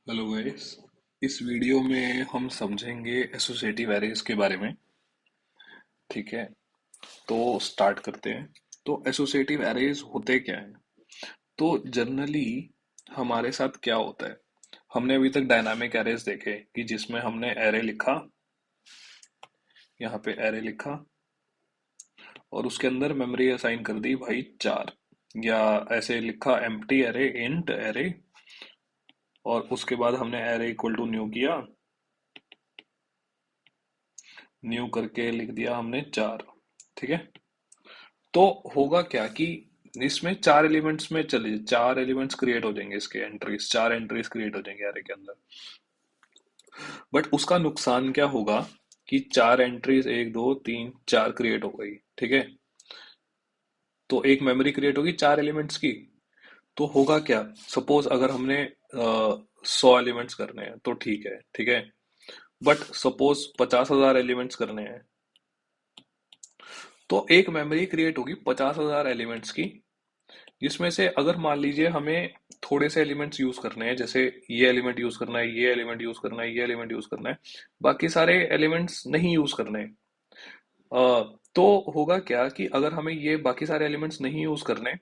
Hello guys. इस video में हम समझेंगे एसोसिएटिव एरेज के बारे में। ठीक है, तो स्टार्ट करते हैं। तो एसोसिएटिव एरेज होते क्या हैं? तो जनरली हमारे साथ क्या होता है, हमने अभी तक डायनामिक एरेज देखे कि जिसमें हमने एरे लिखा, यहाँ पे एरे लिखा और उसके अंदर मेमोरी असाइन कर दी भाई चार, या ऐसे लिखा एम्प्टी एरे, इंट एरे, और उसके बाद हमने एरे इक्वल टू न्यू किया, न्यू करके लिख दिया हमने चार। ठीक है, तो होगा क्या कि इसमें चार एलिमेंट्स में चलिए चार एलिमेंट्स क्रिएट हो जाएंगे, इसके एंट्रीज, चार एंट्रीज क्रिएट हो जाएंगे एरे के अंदर। बट उसका नुकसान क्या होगा कि चार एंट्रीज, एक दो तीन चार क्रिएट हो गई। ठीक है, तो एक मेमोरी क्रिएट होगी चार एलिमेंट्स की। तो होगा क्या, सपोज अगर हमने 100 एलिमेंट्स करने हैं तो ठीक है, ठीक है। बट सपोज 50,000 एलिमेंट्स करने हैं, तो एक मेमोरी क्रिएट होगी 50,000 एलिमेंट्स की, जिसमें से अगर मान लीजिए हमें थोड़े से एलिमेंट्स यूज करने हैं, जैसे ये एलिमेंट यूज करना है, ये एलिमेंट यूज करना है, ये एलिमेंट यूज करना है, बाकी सारे एलिमेंट्स नहीं यूज करने हैं। तो होगा क्या कि अगर हमें ये बाकी सारे एलिमेंट्स नहीं यूज करने,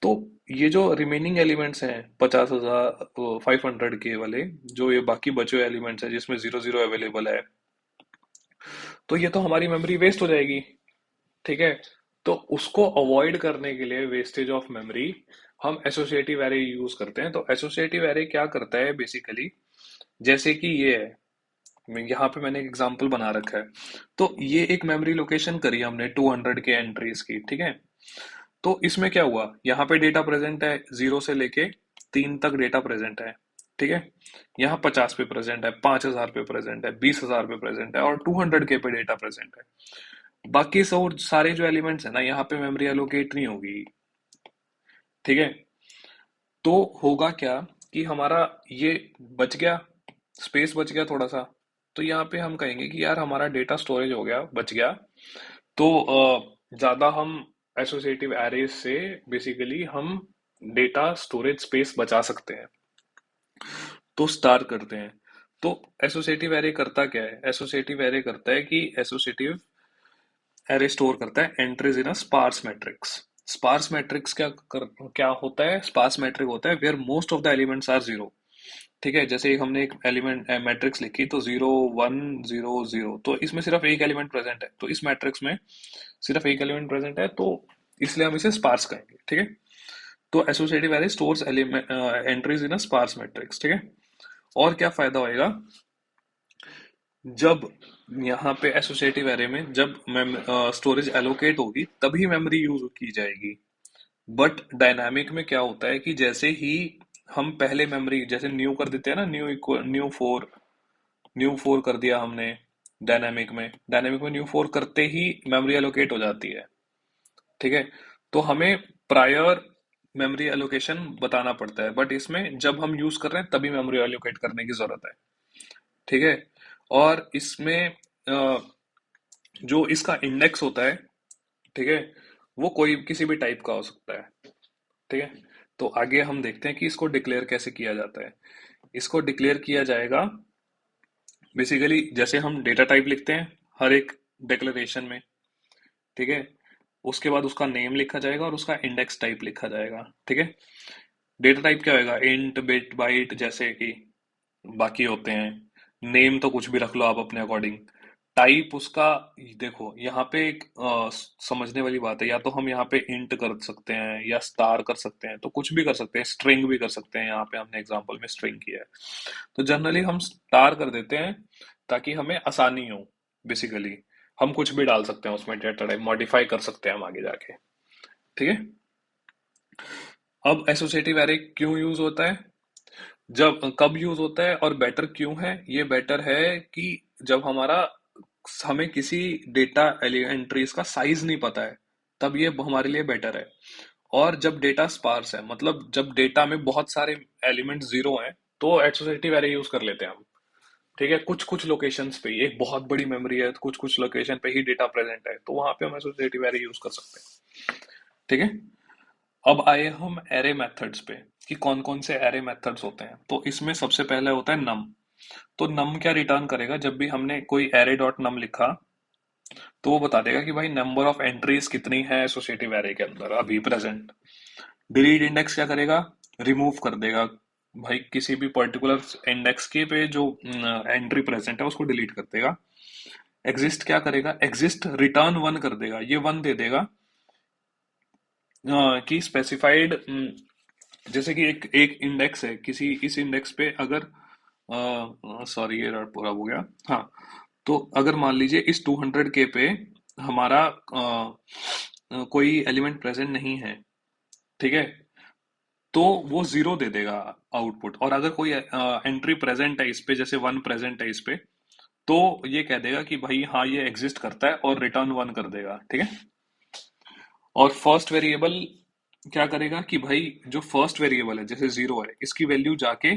तो ये जो रिमेनिंग एलिमेंट्स हैं 50,000, 500 के वाले, जो ये बाकी बचे हुए एलिमेंट्स हैं जिसमें जीरो जीरो अवेलेबल है, तो ये तो हमारी मेमोरी वेस्ट हो जाएगी। ठीक है, तो उसको अवॉइड करने के लिए, वेस्टेज ऑफ मेमोरी, हम एसोसिएटिव एरे यूज करते हैं। तो एसोसिएटिव एरे क्या करता है बेसिकली, जैसे कि ये है, यहाँ पे मैंने एक एग्जांपल बना रखा है। तो ये एक मेमोरी लोकेशन करी हमने 200 के एंट्रीज की। ठीक है, तो इसमें क्या हुआ, यहाँ पे डेटा प्रेजेंट है, 0 से लेके 3 तक डेटा प्रेजेंट है। ठीक है, यहाँ 50 पे प्रेजेंट है, 5,000 पे प्रेजेंट है, 20,000 पे प्रेजेंट है, और 200 के पे डेटा प्रेजेंट है। बाकी सब सारे जो एलिमेंट्स है ना, यहाँ पे मेमोरी एलोकेट नहीं होगी। ठीक है, तो होगा क्या कि हमारा ये बच गया, स्पेस बच गया थोड़ा सा। तो यहाँ पे हम कहेंगे कि यार हमारा डेटा स्टोरेज हो गया, बच गया। तो ज्यादा हम एसोसिएटिव एरेज से बेसिकली हम डेटा स्टोरेज स्पेस बचा सकते हैं। तो स्टार करते हैं। तो एसोसिएटिव एरे करता क्या है, एसोसिएटिव एरे करता है कि एसोसिएटिव एरे स्टोर करता है entries in a sparse matrix. Sparse matrix क्या होता है, स्पार्स मैट्रिक होता है where most of the elements are zero. ठीक है, जैसे एक हमने एक एलिमेंट मैट्रिक्स लिखी, तो 0 1 0 0, तो इसमें सिर्फ एक एलिमेंट प्रेजेंट है, तो इस मैट्रिक्स में सिर्फ एक एलिमेंट प्रेजेंट है, तो इसलिए हम इसे स्पार्स कहेंगे। ठीक है, तो associative array stores entries in a sparse matrix. ठीक है, और क्या फायदा होएगा, जब यहाँ पे एसोसिएटिव एरे में जब स्टोरेज एलोकेट होगी तभी मेमोरी यूज की जाएगी। बट डायनामिक में क्या होता है कि जैसे ही हम पहले मेमोरी जैसे न्यू कर देते हैं ना, न्यू 4 कर दिया हमने। डायनामिक में न्यू 4 करते ही मेमोरी एलोकेट हो जाती है। ठीक है, तो हमें प्रायर मेमोरी एलोकेशन बताना पड़ता है, बट इसमें जब हम यूज कर रहे हैं तभी मेमोरी एलोकेट करने की जरूरत है। ठीक है, और इसमें जो इसका इंडेक्स होता है, ठीक है, वो कोई किसी भी टाइप का हो सकता है। ठीक है, तो आगे हम देखते हैं कि इसको डिक्लेयर कैसे किया जाता है। इसको डिक्लेयर किया जाएगा बेसिकली जैसे हम डेटा टाइप लिखते हैं हर एक डिक्लेरेशन में। ठीक है, उसके बाद उसका नेम लिखा जाएगा और उसका इंडेक्स टाइप लिखा जाएगा। ठीक है, डेटा टाइप क्या होगा, इंट, बिट, बाइट, जैसे कि बाकी होते हैं। नेम तो कुछ भी रख लो आप अपने अकॉर्डिंग। टाइप उसका, देखो यहाँ पे एक समझने वाली बात है, या तो हम यहाँ पे इंट कर सकते हैं या स्टार कर सकते हैं, तो कुछ भी कर सकते हैं, स्ट्रिंग भी कर सकते हैं। यहाँ पे हमने एग्जांपल में स्ट्रिंग किया है, तो जनरली हम स्टार कर देते हैं ताकि हमें आसानी हो। बेसिकली हम कुछ भी डाल सकते हैं उसमें, डेटा टाइप मॉडिफाई कर सकते हैं हम आगे जाके। ठीक है, अब एसोसिएटिव एरे क्यों यूज होता है, जब कब यूज होता है, और बेटर क्यों है, ये बेटर है कि जब हमें किसी डेटा एंट्रीज का साइज नहीं पता है, तब ये हमारे लिए बेटर है। और जब डेटा स्पार्स है, मतलब जब डेटा में बहुत सारे एलिमेंट जीरो हैं, तो एसोसिएटिव एरे यूज कर लेते हैं हम। ठीक है, कुछ कुछ लोकेशंस पे ही, एक बहुत बड़ी मेमोरी है तो कुछ कुछ लोकेशन पे ही डेटा प्रेजेंट है, तो वहां पे हम एसोसिएटिव एरे यूज कर सकते हैं। ठीक है, अब आए हम एरे मेथड्स पे। कि कौन कौन से एरे मेथड्स होते हैं। तो इसमें सबसे पहले होता है नम। तो नम क्या रिटर्न करेगा, जब भी हमने कोई एरे डॉट नम लिखा तो वो बता देगा कि भाई नंबर ऑफ एंट्रीज कितनी है एसोसिएटिव एरे के अंदर अभी प्रेजेंट। डिलीट इंडेक्स क्या करेगा, रिमूव कर देगा भाई किसी भी पर्टिकुलर इंडेक्स के पे जो एंट्री प्रेजेंट है उसको डिलीट कर देगा। एग्जिस्ट क्या करेगा, एग्जिस्ट रिटर्न वन कर देगा, ये वन दे देगा कि स्पेसिफाइड, जैसे कि एक एक इंडेक्स है किसी, इस इंडेक्स पे अगर सॉरी ये पूरा हो गया, हाँ। तो अगर मान लीजिए इस 200 के पे हमारा कोई एलिमेंट प्रेजेंट नहीं है, ठीक है, तो वो जीरो दे देगा आउटपुट। और अगर कोई एंट्री प्रेजेंट है इस पे, जैसे वन प्रेजेंट है इस पे, तो ये कह देगा कि भाई हाँ ये एग्जिस्ट करता है और रिटर्न वन कर देगा, ठीक है। और फर्स्ट वेरिएबल क्या करेगा कि भाई जो फर्स्ट वेरिएबल है जैसे जीरो है, इसकी वैल्यू जाके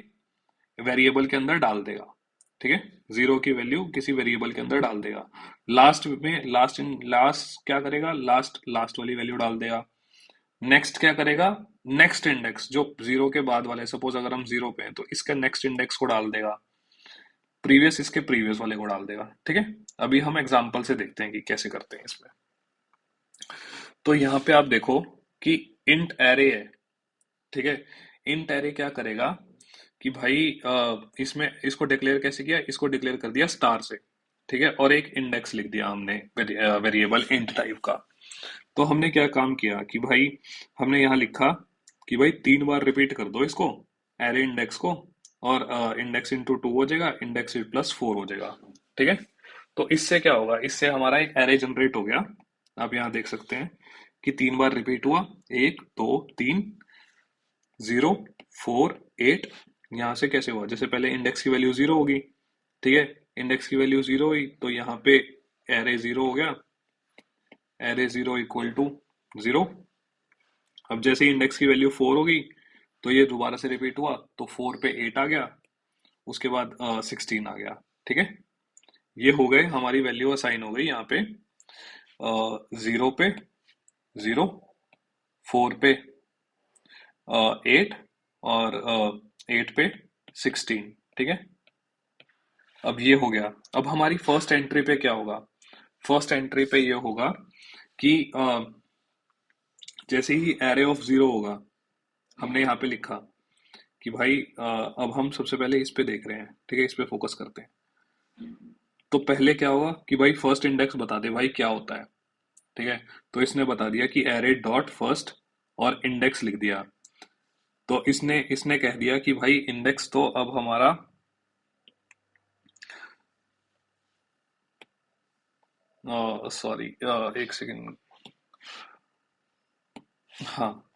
वेरिएबल के अंदर डाल देगा, ठीक है। जीरो की वैल्यू किसी वेरिएबल के अंदर डाल देगा। लास्ट में लास्ट क्या करेगा, लास्ट लास्ट वाली वैल्यू डाल देगा। नेक्स्ट क्या करेगा, नेक्स्ट इंडेक्स जो जीरो के बाद वाले, सपोज अगर हम जीरो पे हैं तो इसके नेक्स्ट इंडेक्स को डाल देगा। प्रीवियस इसके प्रीवियस वाले को डाल देगा, ठीक है। अभी हम एग्जांपल से देखते हैं कि कैसे करते हैं इसमें। तो यहाँ पे आप देखो कि इंट एरे है, ठीक है। इंट एरे क्या करेगा कि भाई इसमें इसको डिक्लेयर कैसे किया, इसको डिक्लेयर कर दिया स्टार से, ठीक है, और एक इंडेक्स लिख दिया हमने वेरिएबल इंट टाइप का। तो हमने क्या काम किया कि भाई हमने यहाँ लिखा कि भाई 3 बार रिपीट कर दो इसको, एरे इंडेक्स को, और इंडेक्स इंटू टू हो जाएगा, इंडेक्स प्लस फोर हो जाएगा, ठीक है। तो इससे क्या होगा, इससे हमारा एक एरे जनरेट हो गया। आप यहाँ देख सकते हैं कि 3 बार रिपीट हुआ, 1 2 3, 0 4 8। यहाँ से कैसे हुआ, जैसे पहले इंडेक्स की वैल्यू जीरो होगी, ठीक है, इंडेक्स की वैल्यू जीरो हुई तो यहाँ पे एरे जीरो हो गया, array zero equal to zero. अब जैसे इंडेक्स की वैल्यू फोर होगी तो ये दोबारा से रिपीट हुआ, तो फोर पे एट आ गया, उसके बाद 16 आ गया, ठीक है। ये हो गए हमारी वैल्यू असाइन हो गई यहाँ पे, जीरो पे जीरो, फोर पे एट, और एट पे 16, ठीक है। अब ये हो गया। अब हमारी फर्स्ट एंट्री पे क्या होगा, फर्स्ट एंट्री पे ये होगा कि जैसे ही एरे ऑफ जीरो होगा, हमने यहाँ पे लिखा कि भाई अब हम सबसे पहले इस पे देख रहे हैं, ठीक है, इस पे फोकस करते हैं। तो पहले क्या होगा कि भाई फर्स्ट इंडेक्स बता दे भाई क्या होता है, ठीक है। तो इसने बता दिया कि एरे डॉट फर्स्ट और इंडेक्स लिख दिया। तो इसने इसने कह दिया कि भाई इंडेक्स तो अब हमारा सॉरी एक सेकेंड, हाँ।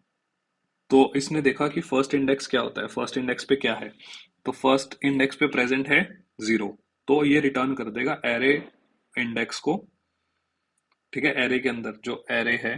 तो इसने देखा कि फर्स्ट इंडेक्स क्या होता है, फर्स्ट इंडेक्स पे क्या है, तो फर्स्ट इंडेक्स पे प्रेजेंट है जीरो। तो ये रिटर्न कर देगा एरे इंडेक्स को, ठीक है, एरे के अंदर जो एरे है।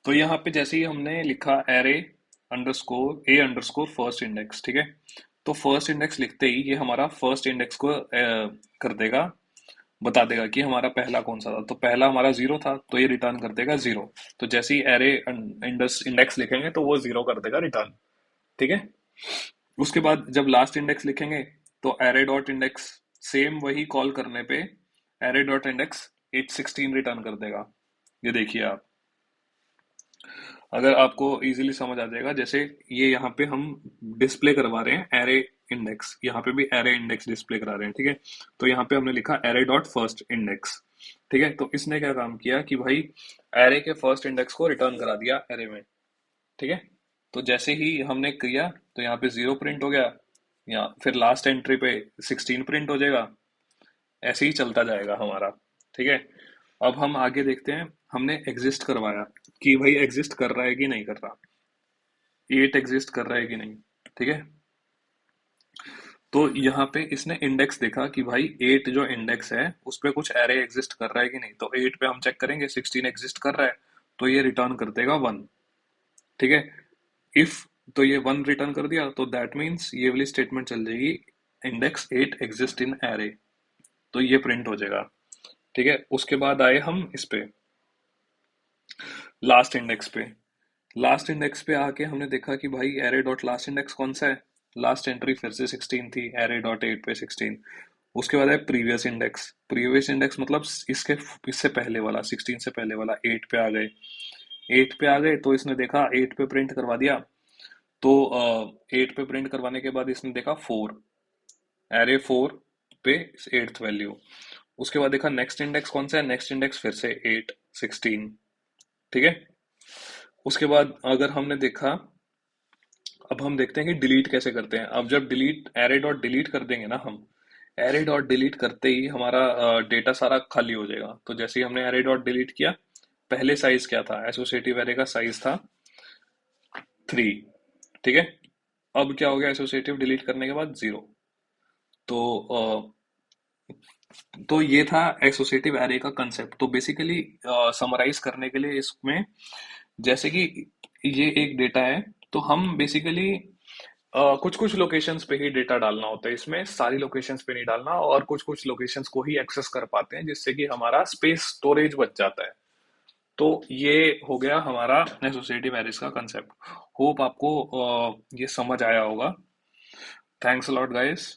तो यहाँ पे जैसे ही हमने लिखा array underscore A underscore first index, ठीक है, तो फर्स्ट इंडेक्स लिखते ही ये हमारा फर्स्ट इंडेक्स को कर देगा, बता देगा कि हमारा पहला कौन सा था। तो पहला हमारा जीरो था तो ये रिटर्न कर देगा जीरो। तो जैसे ही एरे इंडेक्स लिखेंगे तो वो जीरो कर देगा रिटर्न, ठीक है। उसके बाद जब लास्ट इंडेक्स लिखेंगे तो एरे डॉट इंडेक्स, सेम वही कॉल करने पे एरे डॉट इंडेक्स 816 रिटर्न कर देगा। ये देखिए आप, अगर आपको इजीली समझ आ जाएगा, जैसे ये यहाँ पे हम डिस्प्ले करवा रहे हैं एरे इंडेक्स, यहाँ पे भी एरे इंडेक्स डिस्प्ले करा रहे हैं, ठीक है। तो यहाँ पे हमने लिखा एरे डॉट फर्स्ट इंडेक्स, ठीक है। तो इसने क्या काम किया कि भाई एरे के फर्स्ट इंडेक्स को रिटर्न करा दिया एरे में, ठीक है। तो जैसे ही हमने किया तो यहाँ पे 0 प्रिंट हो गया, या फिर लास्ट एंट्री पे 16 प्रिंट हो जाएगा। ऐसे ही चलता जाएगा हमारा। ठीक है। अब हम आगे देखते हैं, हमने एग्जिस्ट करवाया कि भाई एग्जिस्ट कर रहा है कि नहीं कर रहा, 8 एग्जिस्ट कर रहा है कि नहीं। ठीक है। तो यहाँ पे इसने इंडेक्स देखा कि भाई 8 जो इंडेक्स है उस पे कुछ एरे एग्जिस्ट कर रहा है कि नहीं, तो 8 पे हम चेक करेंगे 16 एग्जिस्ट कर रहा है, तो ये रिटर्न कर देगा 1। ठीक है। इफ तो ये 1 रिटर्न कर दिया तो दैट मीन्स ये वाली स्टेटमेंट चल जाएगी, इंडेक्स 8 एग्जिस्ट इन एरे, तो ये प्रिंट हो जाएगा। ठीक है। उसके बाद आए हम इस पे लास्ट इंडेक्स पे। लास्ट इंडेक्स पे आके हमने देखा कि भाई एरे डॉट लास्ट इंडेक्स कौन सा है, लास्ट एंट्री फिर से 16 थी, एरे डॉट 8 पे 16। उसके बाद है प्रीवियस इंडेक्स, प्रीवियस इंडेक्स मतलब इसके इससे पहले वाला, 16 से पहले वाला 8 पे आ गए। 8 पे आ गए तो इसने देखा 8 पे प्रिंट करवा दिया, तो 8 पे प्रिंट करवाने के बाद इसने देखा 4, एरे 4 पे 8th वैल्यू। उसके बाद देखा नेक्स्ट इंडेक्स कौन सा है, नेक्स्ट इंडेक्स फिर से 8 16। ठीक है। उसके बाद अगर हमने देखा, अब हम देखते हैं कि डिलीट कैसे करते हैं। अब जब डिलीट एरे डॉट डिलीट कर देंगे ना हम, एरे डॉट डिलीट करते ही हमारा डेटा सारा खाली हो जाएगा। तो जैसे ही हमने एरे डॉट डिलीट किया, पहले साइज क्या था, एसोसिएटिव एरे का साइज था 3। ठीक है। अब क्या हो गया एसोसिएटिव डिलीट करने के बाद 0। तो ये था एसोसिएटिव एरे का कंसेप्ट। तो बेसिकली समराइज करने के लिए इसमें, जैसे कि ये एक डेटा है, तो हम बेसिकली कुछ कुछ लोकेशंस पे ही डेटा डालना होता है, इसमें सारी लोकेशंस पे नहीं डालना, और कुछ कुछ लोकेशंस को ही एक्सेस कर पाते हैं, जिससे कि हमारा स्पेस स्टोरेज बच जाता है। तो ये हो गया हमारा एसोसिएटिव एरेज का कंसेप्ट। होप आपको ये समझ आया होगा। Thanks a lot guys.